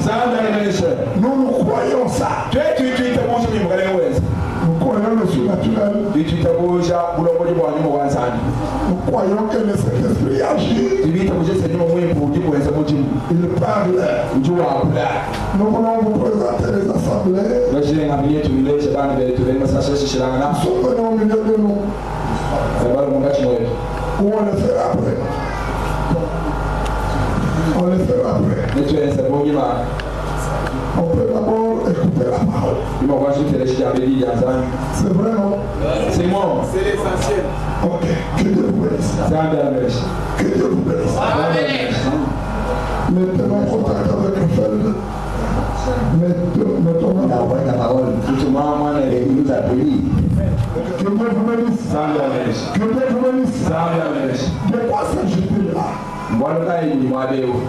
Nous croyons ça. Nous croyons le surnaturel. naturel. Nous croyons que le Saint-Esprit agit. Il parle. Nous voulons vous présenter les assemblées. Nous sommes venus au milieu de nous. Ou on le fera après. On le fera après. On peut d'abord écouter la parole. C'est vrai, non? C'est bon. C'est l'essentiel. Ok. Que Dieu vous bénisse. Que Dieu vous bénisse. Mettez-moi en contact avec le Feld. Mettons la parole. Que Dieu vous bénisse. Que Dieu vous bénisse. De quoi s'agit-il là?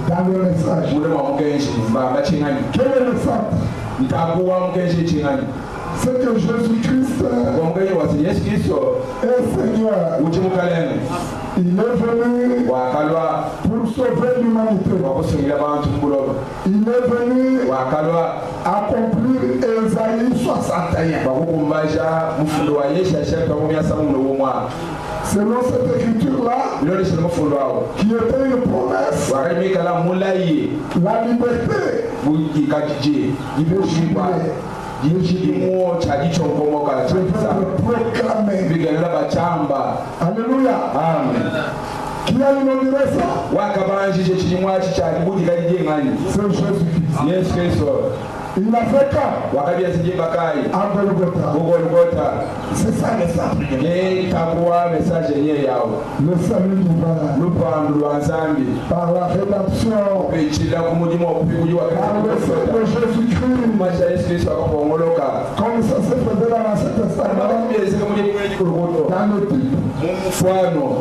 Dans le message. Quel est le centre? C'est que Jésus-Christ est Seigneur. Il est venu pour sauver l'humanité. Il est venu accomplir Ésaïe 61. Selon cette écriture-là, qui était une promesse, la liberté proclamer. Alléluia. Amen. Qui a inauguré ça? C'est Jésus-Christ. Il a fait quand? À Golgotha. C'est ça le salut. Le salut divin. Par la rédemption. Par le sang de Jésus-Christ. Comme ça se faisait dans l'Ancien Testament. Dans le type.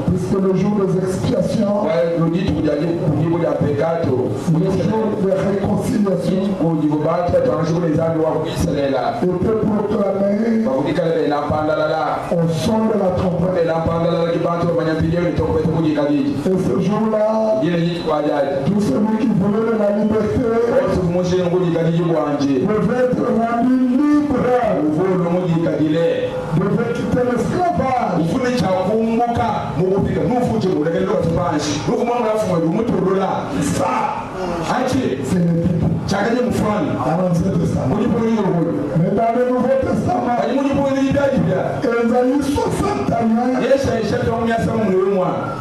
Puisque le jour des expiations. Le jour de réconciliation. Était proclamé au son de la trompette. Et ce jour-là, tout celui qui voulait de la liberté devait être rendu libre, devait quitter l'esclavage. Ça, c'est le type. Mais dans le Nouveau Testament, Ésaïe 61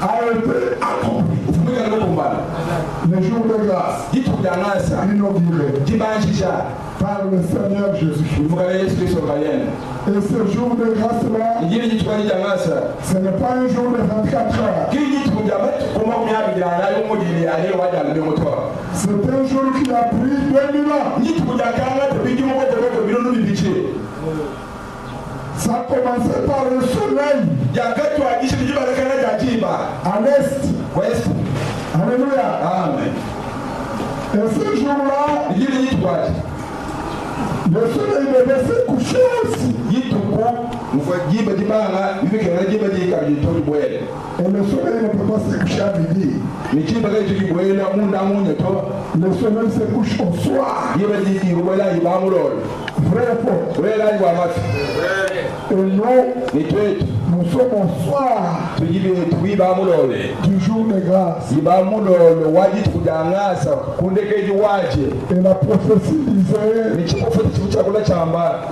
a été accompli. Le jour de grâce, inauguré par le Seigneur Jésus-Christ. Et ce jour de grâce-là, ce n'est pas un jour de 24 heures. C'est un jour qui a pris 2000 ans. Ça a commencé par le soleil à l'est. Alléluia. Amen. Et ce jour-là, le soleil devait se coucher aussi. Et le soleil ne peut pas se coucher à midi. Le soleil se couche au soir. Vrai et faux. Et nous sommes au soir du jour de grâce. Et la prophétie disait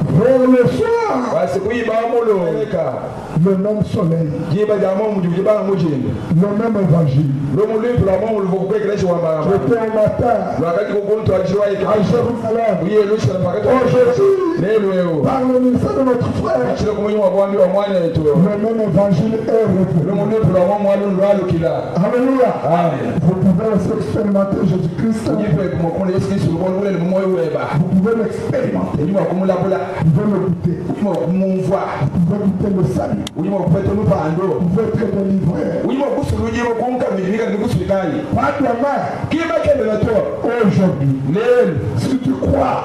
vers le soir, le même soleil, le même évangile. J'étais au matin à Jérusalem. Aujourd'hui, par le ministère de notre frère, le même évangile est repris. Alléluia. Vous pouvez aussi expérimenter Jésus-Christ. Vous pouvez l'expérimenter. Vous pouvez le goûter. Vous pouvez goûter le salut. Vous pouvez être délivré. Pas demain. Aujourd'hui. Si tu crois,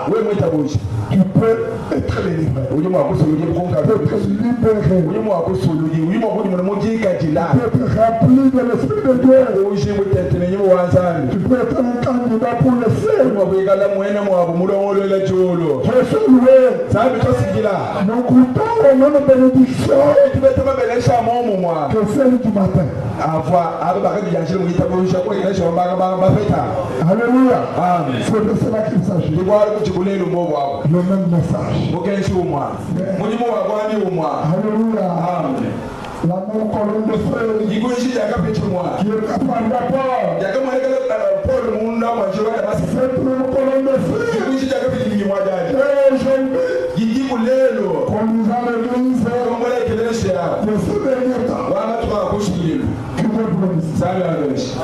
tu peux être délivré. Tu peux être libéré. rempli de l'Esprit de Dieu. Tu peux être un candidat pour le ciel. Jésus loué. Nous goûtons aux mêmes bénédictions que celle du matin. Alléluia. C'est de cela qu'il s'agit. Le même message. Alléluia. La même colonne de feu qui est capable d'abord. Cette même colonne de feu qu'on nous a l'église de ce dernier temps. Que Dieu vous bénisse.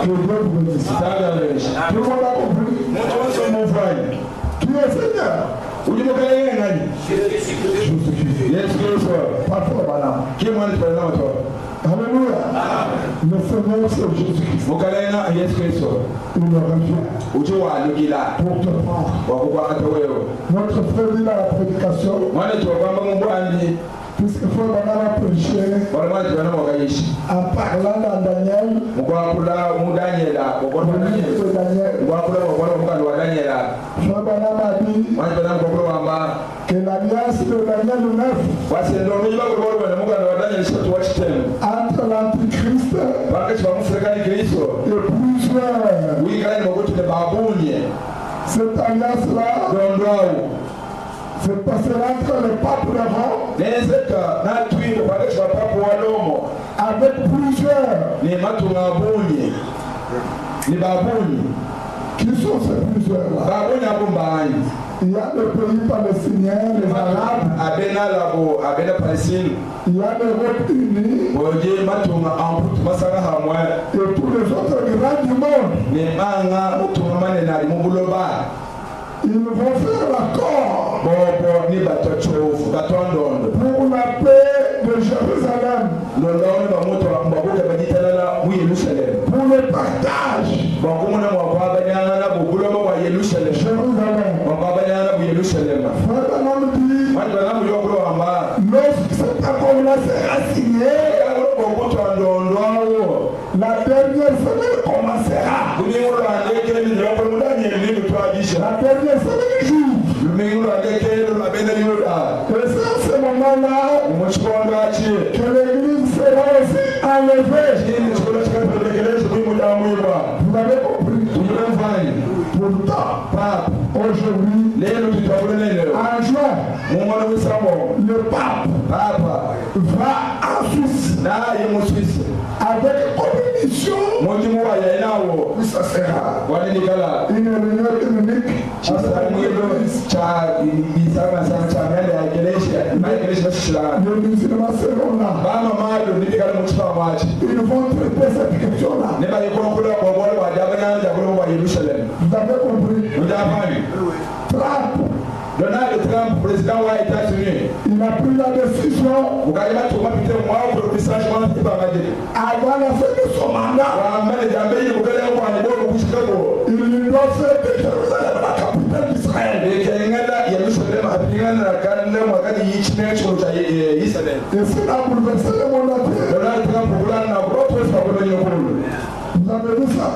Que Dieu vous bénisse. Tout le monde a compris. Qui est Seigneur? Parfois, voilà. Alléluia. Le Seigneur, c'est Jésus-Christ. Il me revient pour te prendre. Notre frère dit dans la prédication, puisque frère Bana a prêché en parlant dans Daniel, frère Bana m'a dit que l'alliance de Daniel 9 entre l'Antichrist et plusieurs, cette alliance-là se passera entre le pape de Rome avec plusieurs. Qui sont ces plusieurs-là? Il y a le pays palestinien, les Arabes. Il y a l'Europe unie. Et tous les autres grands du monde. Ils vont faire l'accord pour la paix de Jérusalem. Pour le partage. Jérusalem. Frère Branham dit, lorsque cet accord-là sera signé, la dernière semaine commencera. La dernière semaine jour. Et c'est à ce moment-là que l'église sera aussi enlevée. Vous avez compris? Pourtant, aujourd'hui, en juin, le pape va en Suisse avec communication. Ça sera une réunion unique. Les musulmans seront là. Ils vont traiter cette question-là. Vous avez compris? Donald Trump, président des États-Unis, il a pris la décision avant la fin de son mandat. Il doit faire de Jérusalem la capitale d'Israël. Et cela bouleverse le monde entier. Vous avez vu ça?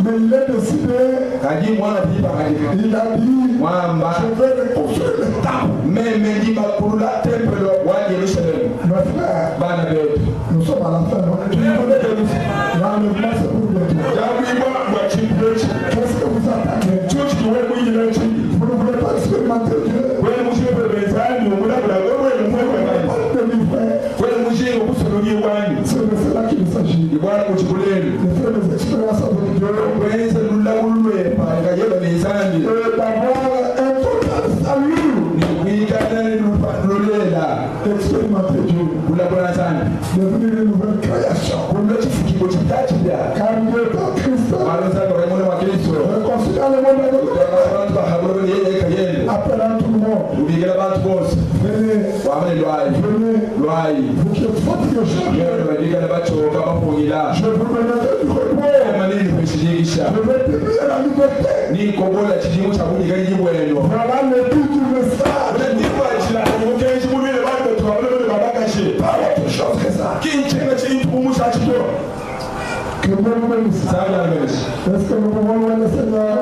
Mais il est décidé. Il a dit, je vais reconstruire le temple. Mes frères, nous sommes à la fin. L'enlèvement, c'est pour bientôt. Qu'est-ce que vous attendez? Vous ne voulez pas expérimenter Dieu? C'est de cela qu'il s'agit. De faire des expériences avec Dieu. Et d'avoir un total salut. Expérimenter Dieu. Devenir une nouvelle création. Car Dieu est en Christ. Réconciliant le monde avec Dieu. Appelant tout le monde. Venez. Vous qui êtes fatigués, je vous mettrai du repos. Je vais tenir la liberté. Voilà le but du message. Pas autre chose. chenga chintu kumusha chito. Est-ce que nous pouvons louer le Seigneur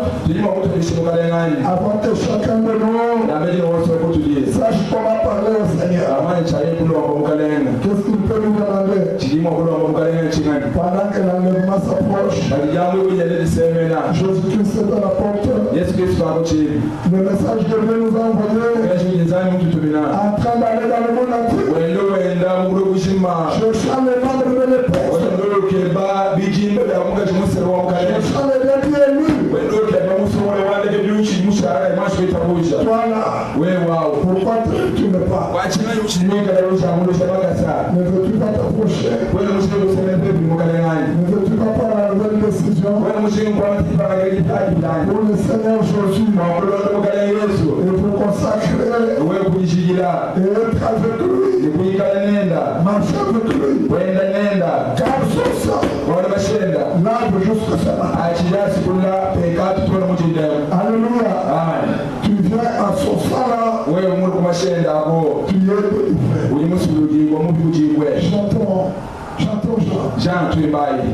avant que chacun de nous sache comment parler au Seigneur? Qu'est-ce qu'il peut nous demander? Pendant que l'enlèvement s'approche, Jésus-Christ est à la porte. Le message de Dieu nous a envoyé en train d'aller dans le monde entier. Cherchant les membres de l'époque. Cherchant les derniers élus. Toi là, pourquoi tu ne pars? Ne veux-tu pas t'approcher? Ne veux-tu pas prendre la nouvelle décision? Pour le Seigneur Jésus, et pour consacrer et être avec lui, marcher avec lui, car son sang l'arbre jusqu'à sa main. Alléluia. Tu viens à son sang là, tu es délivré. Chantons Jean. Tu es baillé.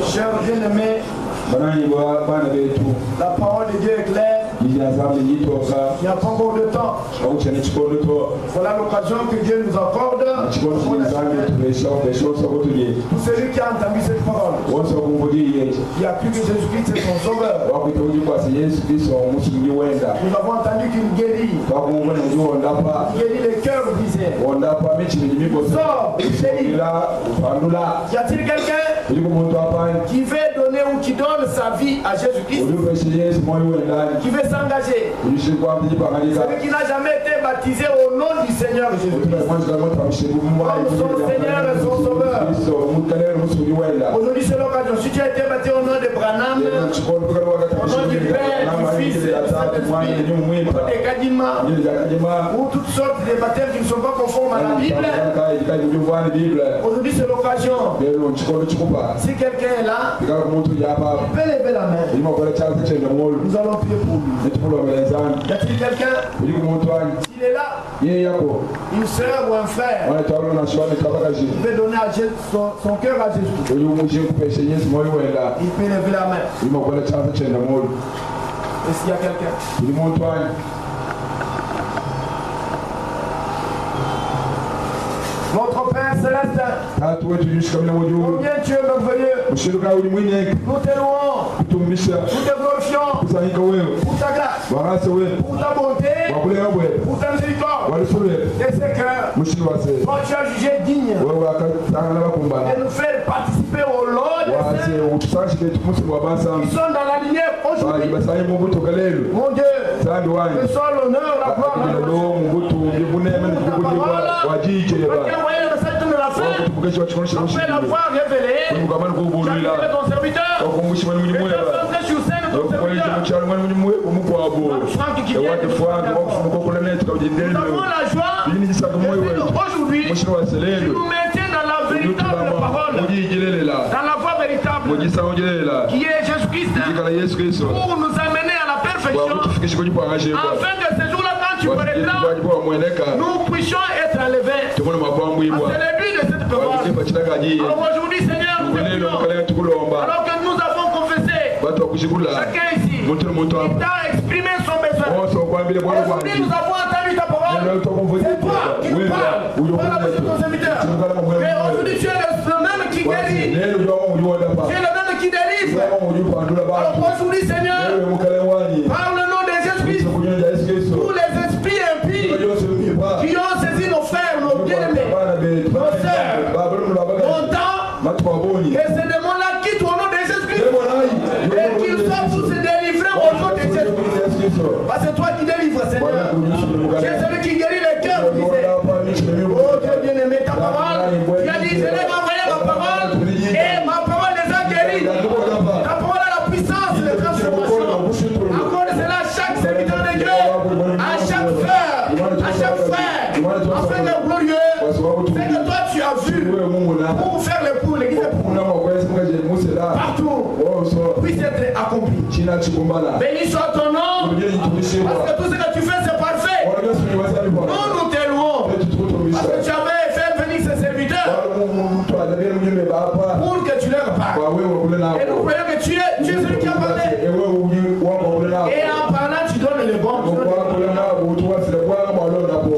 Chers bien-aimés, la parole de Dieu est claire. Il n'y a pas encore de temps. Voilà l'occasion que Dieu nous accorde. Pour celui qui a entendu cette parole, il n'y a plus que Jésus-Christ, c'est son sauveur. Nous avons entendu qu'il guérit. Il guérit les cœurs brisés. Sort, il guérit. Y a-t-il quelqu'un qui veut donner ou qui donne sa vie à Jésus-Christ, qui veut s'engager? Celui qui n'a jamais été baptisé au nom du Seigneur Jésus-Christ, comme son Seigneur et son Sauveur. Aujourd'hui c'est l'occasion. Si tu as été baptisé au nom de Branham, au nom du Père, du Fils et du Saint-Esprit, des Kadima, ou toutes sortes de baptêmes qui ne sont pas conformes à la Bible, aujourd'hui c'est l'occasion. Si quelqu'un est là, il peut lever la main. Nous allons prier pour lui. Y a-t-il quelqu'un? S'il est là, une sœur ou un frère, il peut donner son cœur à Jésus. Il peut lever la main. Est-ce qu'il y a quelqu'un? Notre Père Céleste, combien tu es merveilleux. Nous te louons, nous te glorifions pour ta grâce, pour ta bonté, pour ta miséricorde de ces cœurs. Toi tu as jugé digne de nous faire participer au lot de ceux qui sont dans la lignée aujourd'hui. Mon Dieu, que soit l'honneur, la gloire, la après l'avoir révélé, tu as ton serviteur, nous avons la joie aujourd'hui, tu nous maintiens dans la véritable parole, dans la voie véritable qui est Jésus-Christ, pour nous amener à la perfection, afin que ce jour-là, quand tu reviendras, nous puissions être enlevés. C'est le but de cette parole. Alors aujourd'hui, Seigneur, nous te prions, alors que nous avons confessé, chacun ici, il t'a exprimé son besoin. Aujourd'hui, nous avons entendu ta parole. C'est toi qui nous parles. Voilà, monsieur ton serviteur. Mais aujourd'hui, tu es le même qui guérit. Tu es le même qui délivre. Alors aujourd'hui, Seigneur, par le nom de Jésus-Christ, tous les esprits impies qui ont saisi nos frères, nos bien-aimés, nos sœurs, nos temps, que ces démons-là quittent au nom de Jésus-Christ et qu'ils soient tous délivrés au nom de Jésus-Christ. Parce que c'est toi qui délivres, Seigneur. Tu es celui qui guérit les cœurs brisés. Oh Dieu bien-aimé, ta parole, tu as dit, je l'ai envoyé ma parole et ma parole les a guéris. Ta parole a la puissance de transformation. Encore cela, chaque serviteur de Dieu, à chaque frère, afin d'être glorieux, c'est que toi tu as vu pour faire le pour l'église partout puisse être accompli. Béni soit ton nom, parce que tout ce que tu fais c'est parfait. Nous te louons, parce que tu avais fait venir ces serviteurs pour que tu leur parles. Et nous croyons que tu es celui qui a parlé. Et en parlant tu donnes le bon.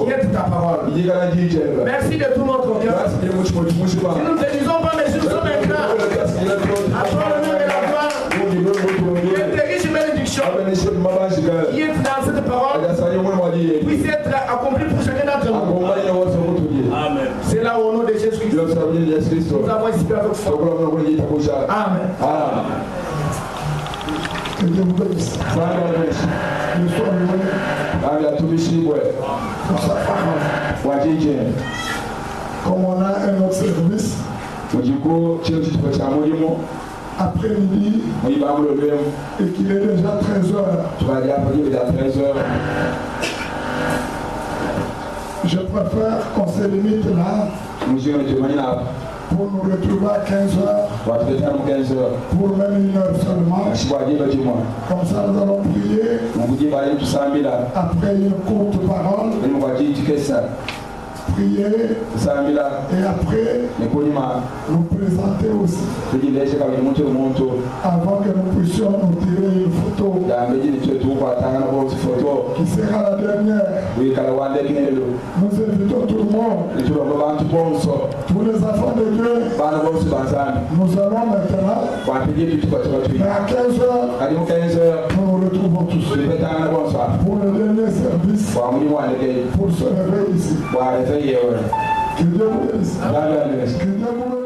Qui est ta parole. Merci de tout notre cœur. Si nous ne te disons pas, mais si nous sommes inclins, après le nom de la gloire, qui est de riche bénédiction, qui est dans cette parole, puisse être accompli pour chacun d'entre nous. Amen. C'est là au nom de Jésus-Christ. Nous avons espéré avec foi. Amen. Que Dieu vous bénisse. Nous sommes comme on a un autre service après-midi et qu'il est déjà 13h, je préfère qu'on se limite là pour nous retrouver à 15h, pour même 1 heure seulement. Comme ça nous allons prier après une courte parole. prier et après nous présenter aussi. Avant que nous puissions nous tirer une photo qui sera la dernière. Nous invitons tout le monde, tous les enfants de Dieu. Nous allons maintenant, mais à 15h, nous nous retrouvons tous pour le dernier service, pour se réveiller ici. Que Dieu vous bénisse. Que Dieu vous bénisse.